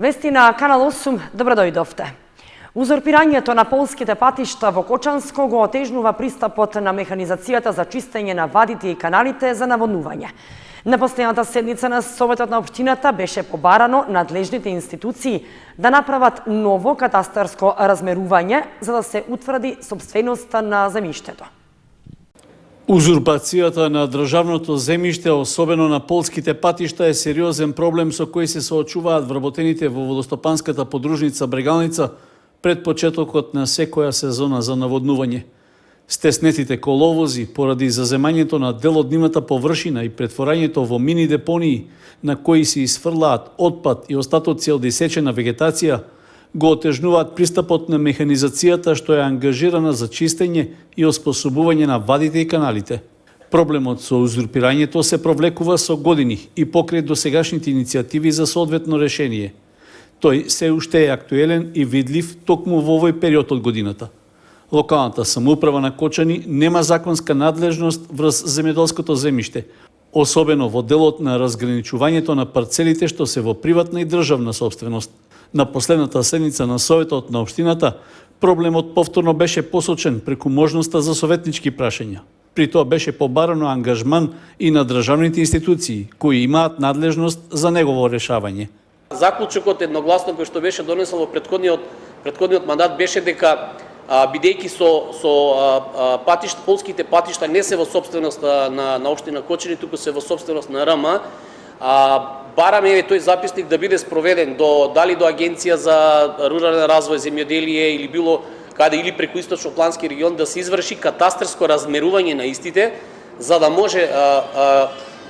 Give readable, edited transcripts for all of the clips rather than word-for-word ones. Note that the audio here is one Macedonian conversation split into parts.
Вести на Канал 8, добро дојдовте. Узурпирањето на полските патишта во Кочанско го отежнува пристапот на механизацијата за чистење на вадите и каналите за наводнување. На последната седница на Советот на општината беше побарано надлежните институции да направат ново катастарско размерување за да се утврди сопственоста на земјиштето. Узурпацијата на државното земјиште, особено на полските патишта, е сериозен проблем со кој се соочуваат вработените во водостопанската подружница Брегалница пред почетокот на секоја сезона за наводнување. Стеснетите коловози поради заземањето на дел од нивната површина и претворањето во мини депонии на кои се изфрлаат отпад и остатоци од исечена вегетација, го отежнуваат пристапот на механизацијата што е ангажирана за чистење и оспособување на вадите и каналите. Проблемот со узурпирањето се провлекува со години и покрај досегашните иницијативи за соодветно решение. Тој се уште е актуелен и видлив токму во овој период од годината. Локалната самоуправа на Кочани нема законска надлежност врз земјоделското земјиште, особено во делот на разграничувањето на парцелите што се во приватна и државна собственост. На последната седница на Советот на општината, проблемот повторно беше посочен преку можноста за советнички прашања. При тоа беше побарано ангажман и на државните институции, кои имаат надлежност за негово решавање. Заклучокот едногласно кој што беше донесен во претходниот мандат беше дека бидејќи полските патишта не се во собственост на општина Кочани, туку се во собственост на РМ, бараме тој записник да биде спроведен дали до Агенција за рурален развој, земјоделие или било каде, или преку Источноплански регион, да се изврши катастарско размерување на истите, за да може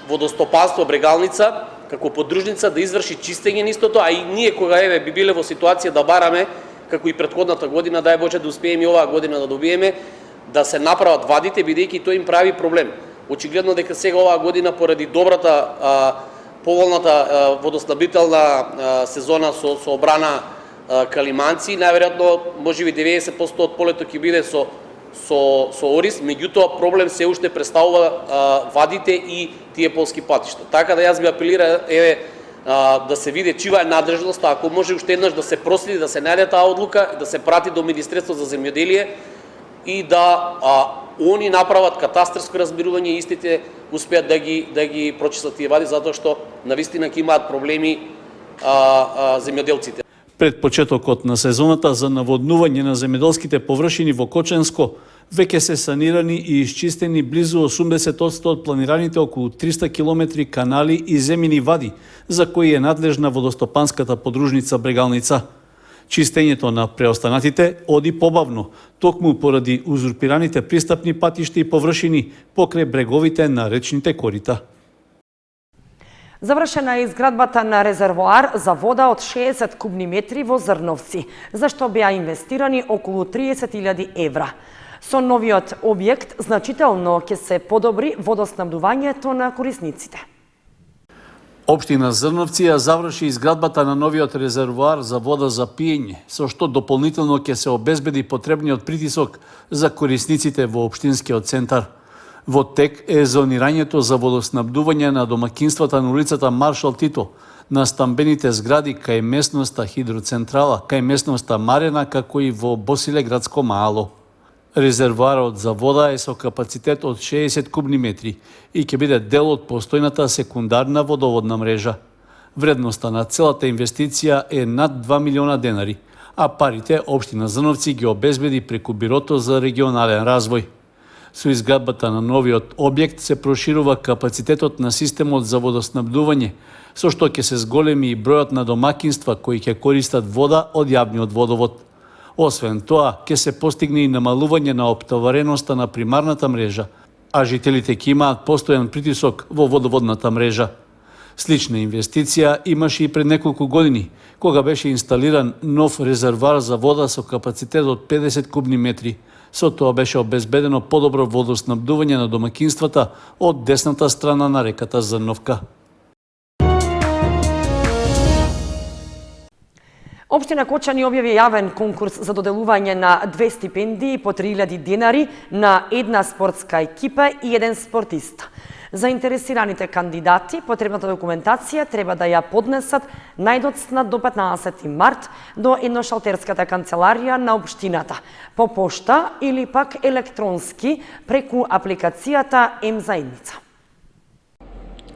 водостопанство Брегалница како подружница да изврши чистење на истото, а и ние кога би биле во ситуација да бараме, како и претходната година, дај Боже да успееме и оваа година да добиеме, да се направат вадите, бидејќи тој им прави проблем. Очигледно дека сега оваа година поради добрата поволната водоснабдителна сезона со обрана Калиманци, најверојатно можеби 90% од полето ќе биде со ориз, меѓутоа проблем се уште представува вадите и тие полски патишта. Така да јас би апелира да се види чива е надлежноста, ако може уште еднаш да се проследи, да се најде таа одлука, да се прати до Министерство за земјоделие и да они направат катастарско размерување и истите успеат да ги прочистат тие вади, затоа што навистина ќе имаат проблеми земјоделците. Пред почетокот на сезоната за наводнување на земјоделските површини во Кочанско веќе се санирани и исчистени близу 80% од планираните околу 300 километри канали и земјини вади, за кои е надлежна водостопанската подружница Брегалница. Чистењето на преостанатите оди побавно, токму поради узурпираните пристапни патишта и површини покрај бреговите на речните корита. Завршена е изградбата на резервоар за вода од 60 кубни метри во Зрновци, за што беа инвестирани околу 30.000 евра. Со новиот објект значително ќе се подобри водоснабдувањето на корисниците. Општина Зрновци ја заврши изградбата на новиот резервоар за вода за пиење, со што дополнително ќе се обезбеди потребниот притисок за корисниците во општинскиот центар. Во тек е зонирањето за водоснабдување на домакинствата на улицата Маршал Тито, на стамбените згради кај местноста Хидроцентрала, кај местноста Марена, како и во Босилеградско маало. Резервоарот за вода е со капацитет од 60 кубни метри и ќе биде дел од постојната секундарна водоводна мрежа. Вредноста на целата инвестиција е над 2 милиона денари, а парите општина Зрновци ги обезбеди преку Бирото за регионален развој. Со изградбата на новиот објект се проширува капацитетот на системот за водоснабдување, со што ќе се зголеми и бројот на домакинства кои ќе користат вода од јавниот водовод. Освен тоа, ќе се постигне и намалување на оптовареноста на примарната мрежа, а жителите ќе имаат постојан притисок во водоводната мрежа. Слична инвестиција имаше и пред неколку години, кога беше инсталиран нов резервоар за вода со капацитет од 50 кубни метри. Со тоа беше обезбедено подобро водоснабдување на домакинствата од десната страна на реката Зрновка. Општина Кочани објави јавен конкурс за доделување на 2 стипендии по 3.000 денари на една спортска екипа и еден спортист. Заинтересираните кандидати потребната документација треба да ја поднесат најдоцна до 15 март до едношалтерската канцеларија на општината, по пошта или пак електронски преку апликацијата М-заедница.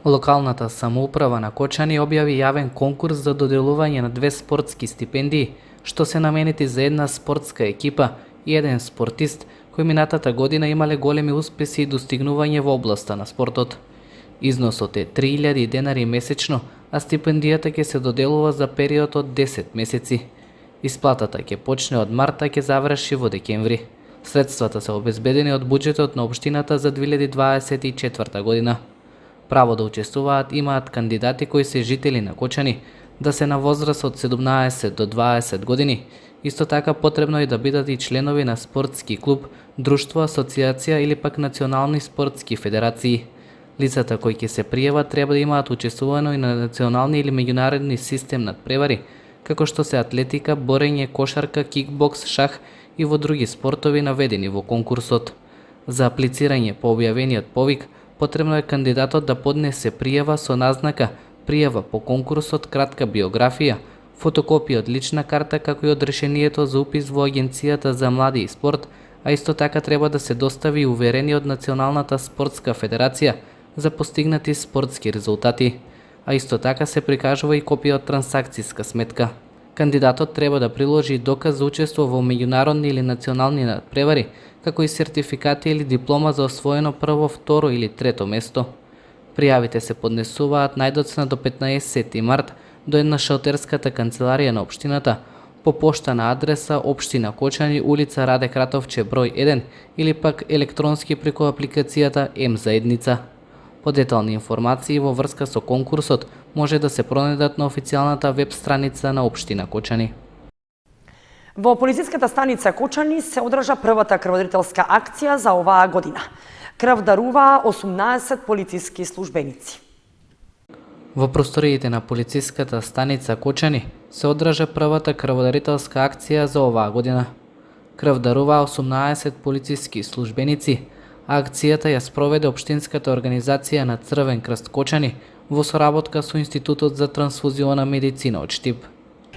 Локалната самоуправа на Кочани објави јавен конкурс за доделување на 2 спортски стипендии, што се наменети за една спортска екипа и еден спортист кои минатата година имале големи успеси и достигнување во областа на спортот. Износот е 3000 денари месечно, а стипендијата ќе се доделува за период од 10 месеци. Исплатата ќе почне од март, а ќе заврши во декември. Средствата се обезбедени од буџетот на општината за 2024 година. Право да учествуваат имаат кандидати кои се жители на Кочани, да се на возраст од 17 до 20 години. Исто така потребно е да бидат и членови на спортски клуб, друштво, асоциација или пак национални спортски федерации. Лицата кои ќе се пријават треба да имаат учествувано и на национални или меѓународни систем надпревари, како што се атлетика, борење, кошарка, кикбокс, шах и во други спортови наведени во конкурсот. За аплицирање по објавениот повик, потребно е кандидатот да поднесе пријава со назнака пријава по конкурсот, кратка биографија, фотокопија од лична карта, како и од решението за упис во Агенцијата за млади и спорт, а исто така треба да се достави и уверение од Националната спортска федерација за постигнати спортски резултати, а исто така се прикажува и копија од трансакцијска сметка. Кандидатот треба да приложи и доказ за учество во меѓународни или национални надпревари, како и сертификати или диплома за освоено прво, второ или трето место. Пријавите се поднесуваат најдоцна до 15 март до едношалтерската канцеларија на општината, по пошта на адреса Општина Кочани, улица Раде Кратовче, број 1, или пак електронски преку апликацијата М-заедница. Подетални информации во врска со конкурсот може да се пронајдат на официјалната веб страница на Општина Кочани. Во полициската станица Кочани се одржа првата крводарителска акција за оваа година. Крв даруваа 18 полициски службеници. Во просториите на полициската станица Кочани се одржа првата крводарителска акција за оваа година. Крв даруваа 18 полициски службеници, а акцијата ја спроведе Општинската организација на Црвен крст Кочани во соработка со Институтот за трансфузиона медицина од Штип.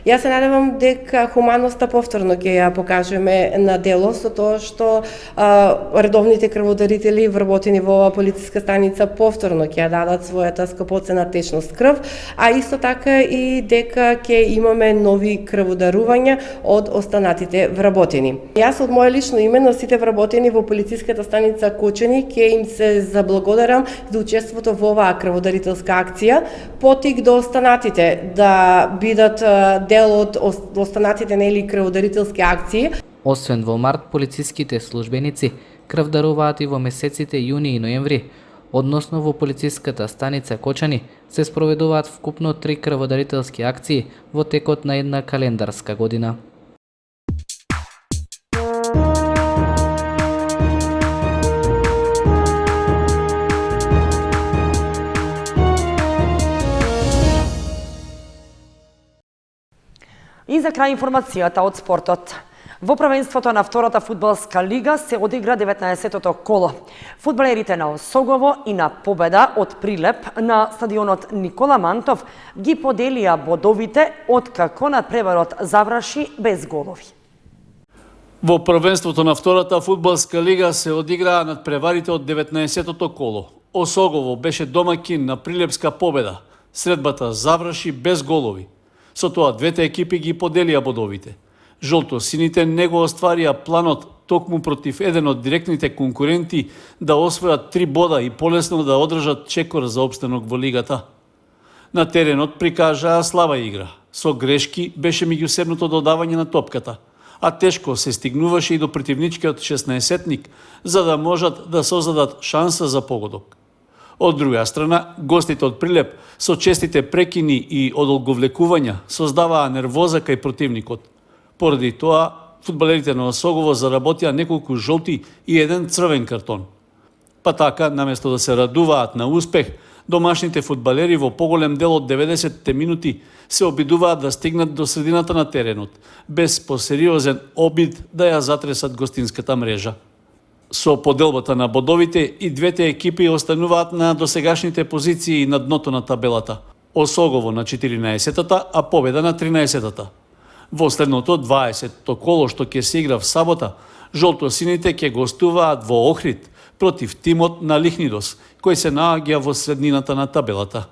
Јас се надевам дека хуманоста повторно ќе ја покажеме на дело со тоа што редовните крводарители вработени во оваа полициска станица повторно ќе ја дадат својата скапоцена течност крв, а исто така и дека ќе имаме нови крводарувања од останатите вработени. Јас од моје лично име на сите вработени во полициската станица Кочани ќе им се заблагодарам за учеството во оваа крводарителска акција, потик до останатите да бидат дел од останатите нели крводарителски акции. Освен во март, полициските службеници крв даруваат и во месеците јуни и ноември. Односно во полициската станица Кочани се спроведуваат вкупно 3 крводарителски акции во текот на една календарска година. И за крај информацијата од спортот. Во првенството на втората фудбалска лига се одигра 19-тото коло. Фудбалерите на Осогово и на Победа од Прилеп на стадионот Никола Мантов ги поделија бодовите откако надпреварот заврши без голови. Во првенството на втората фудбалска лига се одиграа надпреварите од 19-тото коло. Осогово беше домаќин на Прилепска Победа. Средбата заврши без голови. Со тоа двете екипи ги поделија бодовите. Жолто-сините не го остварија планот токму против еден од директните конкуренти да освојат 3 бода и полесно да одржат чекор за опстанок во лигата. На теренот прикажаа слаба игра. Со грешки беше меѓусебното додавање на топката, а тешко се стигнуваше и до противничкиот 16-ник за да можат да создадат шанса за погодок. Од друга страна, гостите од Прилеп со честите прекини и одолговлекувања создаваа нервоза кај противникот. Поради тоа, фудбалерите на Осогово заработија неколку жолти и еден црвен картон. Па така, наместо да се радуваат на успех, домашните фудбалери во поголем дел од 90 минути се обидуваат да стигнат до средината на теренот, без посериозен обид да ја затресат гостинската мрежа. Со поделбата на бодовите и двете екипи остануваат на досегашните позиции на дното на табелата. Осогово на 14-та, а победа на 13-та. Во следното 20-то коло што ќе се игра в сабота, жолтосините ќе гостуваат во Охрид против тимот на Лихнидос, кој се наоѓа во среднината на табелата.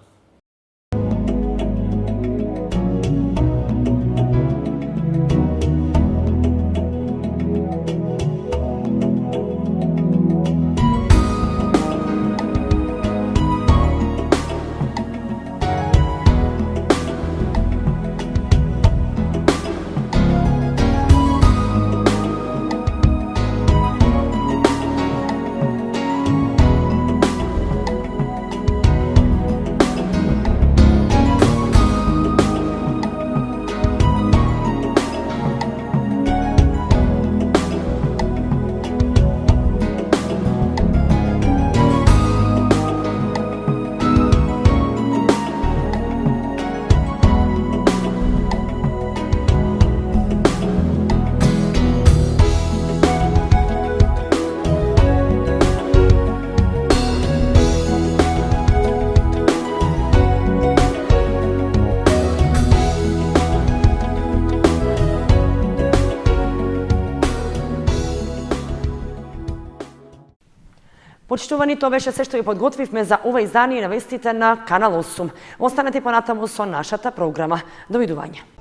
Почитувани, тоа беше се што ви подготвивме за ова издание на вестите на Канал 8. Останете понатаму со нашата програма. Довидување.